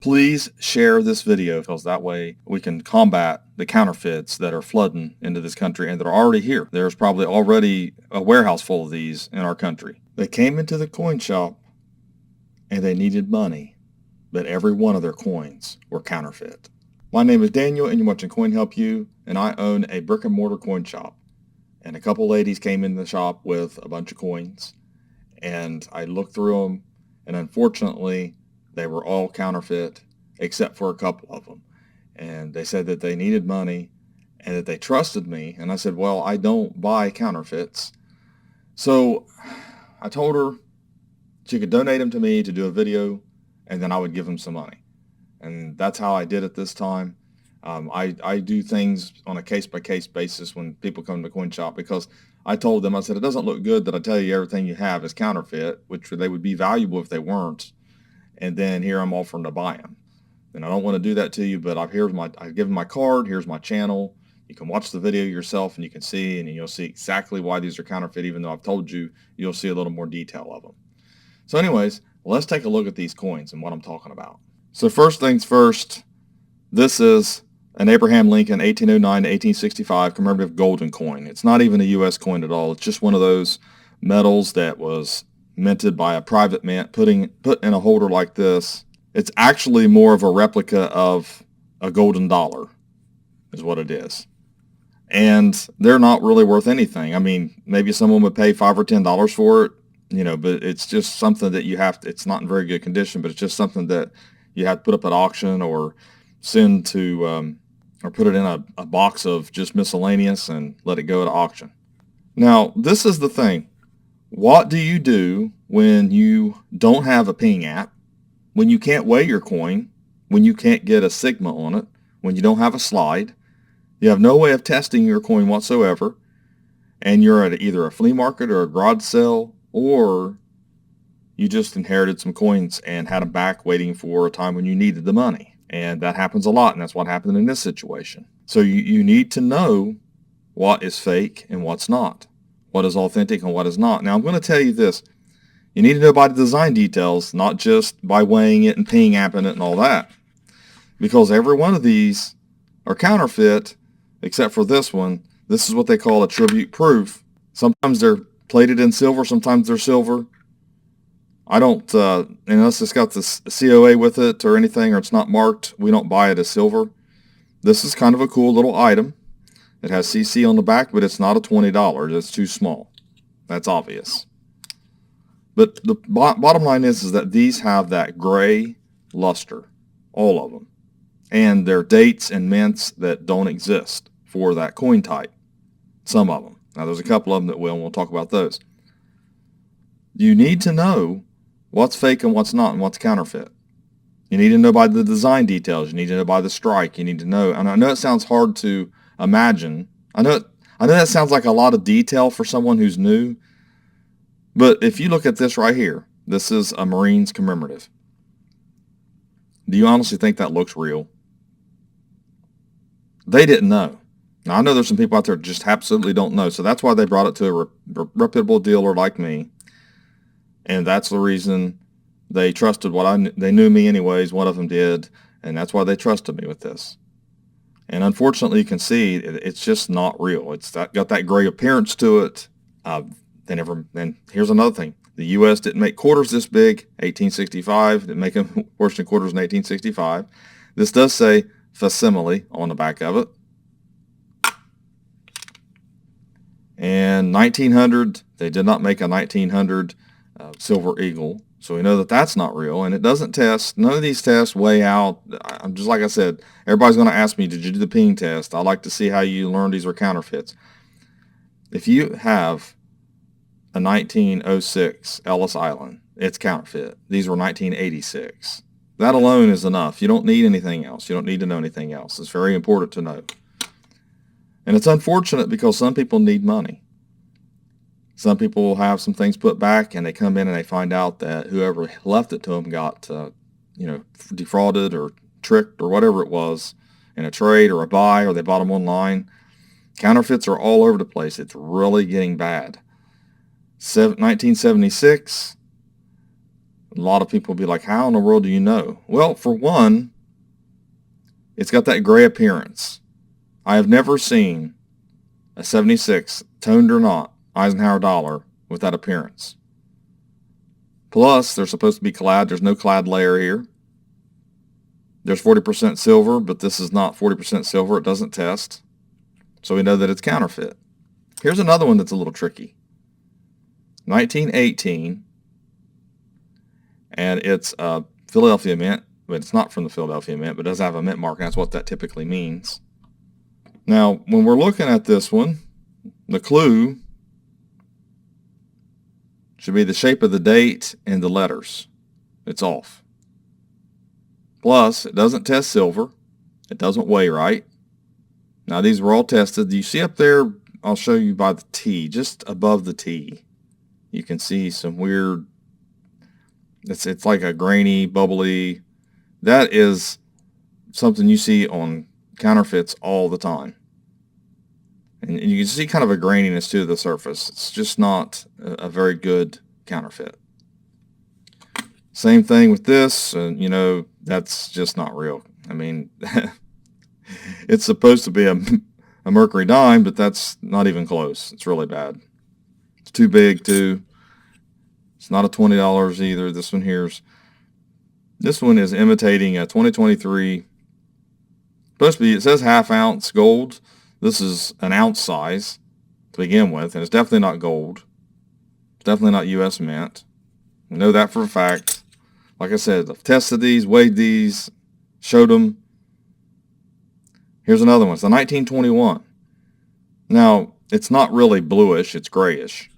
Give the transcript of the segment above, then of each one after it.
Please share this video because that way we can combat the counterfeits that are flooding into this country and that are already here. There's probably already a warehouse full of these in our country. They came into the coin shop and they needed money, but every one of their coins were counterfeit. My name is Daniel and you're watching Coin Help You, and I own a brick and mortar coin shop. And a couple ladies came in the shop with a bunch of coins, and I looked through them, and unfortunately they were all counterfeit except for a couple of them. And they said that they needed money and that they trusted me. And I said, well, I don't buy counterfeits. So I told her she could donate them to me to do a video, and then I would give them some money. And that's how I did it this time. I do things on a case-by-case basis when people come to the coin shop, because I told them, I said, it doesn't look good that I tell you everything you have is counterfeit, which they would be valuable if they weren't. And then here I'm offering to buy them. And I don't want to do that to you, but I've given my card. Here's my channel. You can watch the video yourself and you can see, and you'll see exactly why these are counterfeit. Even though I've told you, you'll see a little more detail of them. So anyways, let's take a look at these coins and what I'm talking about. So first things first, this is an Abraham Lincoln 1809 to 1865 commemorative golden coin. It's not even a U.S. coin at all. It's just one of those metals that was minted by a private mint, put in a holder like this. It's actually more of a replica of a golden dollar is what it is. And they're not really worth anything. I mean, maybe someone would pay $5 or $10 for it, but it's just something that you have to, it's not in very good condition, but it's just something that you have to put up at auction or send to, or put it in a box of just miscellaneous and let it go at auction. Now, this is the thing. What do you do when you don't have a ping app, when you can't weigh your coin, when you can't get a sigma on it, when you don't have a slide, you have no way of testing your coin whatsoever, and you're at either a flea market or a garage sale, or you just inherited some coins and had them back waiting for a time when you needed the money? And that happens a lot, and that's what happened in this situation. So you need to know what is fake and what's not, what is authentic and what is not. Now, I'm going to tell you this. You need to know by the design details, not just by weighing it and ping apping it and all that. Because every one of these are counterfeit, except for this one. This is what they call a tribute proof. Sometimes they're plated in silver, sometimes they're silver. I don't, unless it's got the COA with it or anything, or it's not marked, we don't buy it as silver. This is kind of a cool little item. It has CC on the back, but it's not a $20. It's too small. That's obvious. But the bottom line is that these have that gray luster, all of them. And they're dates and mints that don't exist for that coin type. Some of them. Now, there's a couple of them that will, and we'll talk about those. You need to know what's fake and what's not and what's counterfeit. You need to know by the design details. You need to know by the strike. You need to know, and I know it sounds hard to imagine. I know that sounds like a lot of detail for someone who's new, but if you look at this right here, this is a Marines commemorative. Do you honestly think that looks real? They didn't know. Now, I know there's some people out there that just absolutely don't know, so that's why they brought it to a reputable dealer like me, and that's the reason they trusted they knew me anyways. One of them did, and that's why they trusted me with this. And unfortunately, you can see it's just not real. It's got that gray appearance to it. Then here's another thing. The U.S. didn't make quarters this big. 1865 didn't make them worse than quarters in 1865. This does say facsimile on the back of it. And 1900, they did not make a 1900 silver eagle. So we know that that's not real, and it doesn't test. None of these tests weigh out. I'm just like I said, everybody's going to ask me, did you do the ping test? I like to see how you learn these are counterfeits. If you have a 1906 Ellis Island, it's counterfeit. These were 1986. That alone is enough. You don't need anything else. You don't need to know anything else. It's very important to know. And it's unfortunate because some people need money. Some people will have some things put back, and they come in and they find out that whoever left it to them got, defrauded or tricked or whatever it was in a trade or a buy, or they bought them online. Counterfeits are all over the place. It's really getting bad. 1976, A lot of people will be like, how in the world do you know? Well, for one, it's got that gray appearance. I have never seen a 76, toned or not, Eisenhower dollar with that appearance. Plus, they're supposed to be clad. There's no clad layer here. There's 40% silver, but this is not 40% silver. It doesn't test. So we know that it's counterfeit. Here's another one that's a little tricky. 1918, and it's a Philadelphia mint, but it's not from the Philadelphia mint, but it does have a mint mark, and that's what that typically means. Now, when we're looking at this one, the clue should be the shape of the date and the letters. It's off. Plus, it doesn't test silver. It doesn't weigh right. Now, these were all tested. You see up there, I'll show you by the T, just above the T. You can see some weird, it's like a grainy, bubbly. That is something you see on counterfeits all the time. And you can see kind of a graininess to the surface. It's just not a very good counterfeit. Same thing with this, and that's just not real. I mean, it's supposed to be a mercury dime, but that's not even close. It's really bad. It's too big too. It's not a $20 either. This one is imitating a 2023. Supposed to be, it says half ounce gold. This is an ounce size to begin with, and it's definitely not gold. It's definitely not U.S. mint. I know that for a fact. Like I said, I've tested these, weighed these, showed them. Here's another one. It's a 1921. Now, it's not really bluish. It's grayish.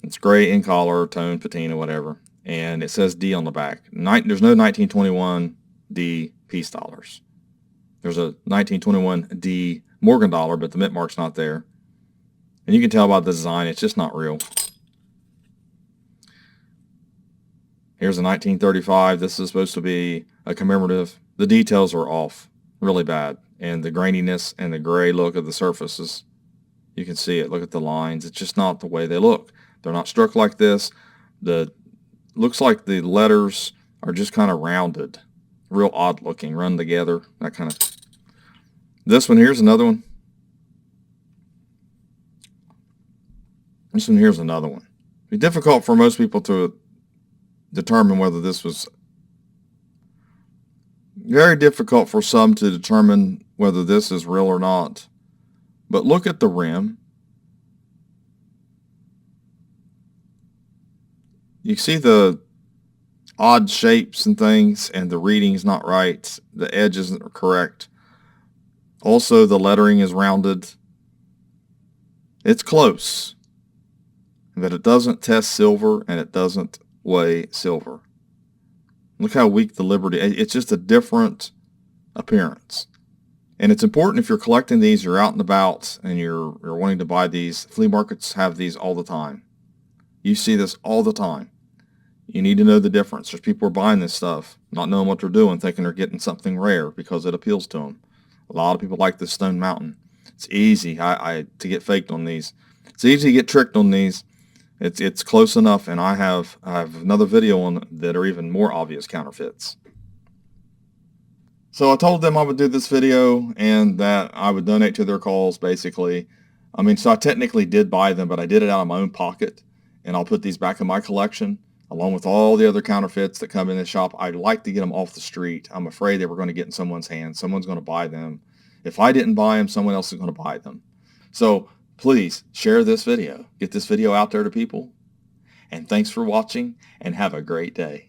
It's gray in color, tone, patina, whatever. And it says D on the back. There's no 1921 D peace dollars. There's a 1921 D Morgan dollar, but the mint mark's not there. And you can tell by the design, it's just not real. Here's a 1935. This is supposed to be a commemorative. The details are off really bad. And the graininess and the gray look of the surfaces, you can see it. Look at the lines. It's just not the way they look. They're not struck like this. Looks like the letters are just kind of rounded. Real odd looking, run together, that kind of. This one here's another one. This one here's another one. It'd be difficult for most people to determine whether this was. Very difficult for some to determine whether this is real or not. But look at the rim. You see the odd shapes and things, and the reading's not right. The edge isn't correct. Also, the lettering is rounded. It's close. But it doesn't test silver, and it doesn't weigh silver. Look how weak the Liberty. It's just a different appearance. And it's important if you're collecting these, you're out and about, and you're wanting to buy these. Flea markets have these all the time. You see this all the time. You need to know the difference. There's people who are buying this stuff, not knowing what they're doing, thinking they're getting something rare because it appeals to them. A lot of people like this Stone Mountain. It's easy to get faked on these. It's easy to get tricked on these. It's close enough, and I have another video on that are even more obvious counterfeits. So I told them I would do this video and that I would donate to their cause, basically. I mean, so I technically did buy them, but I did it out of my own pocket, and I'll put these back in my collection, along with all the other counterfeits that come in the shop. I'd like to get them off the street. I'm afraid they were going to get in someone's hands. Someone's going to buy them. If I didn't buy them, someone else is going to buy them. So please share this video. Get this video out there to people. And thanks for watching, and have a great day.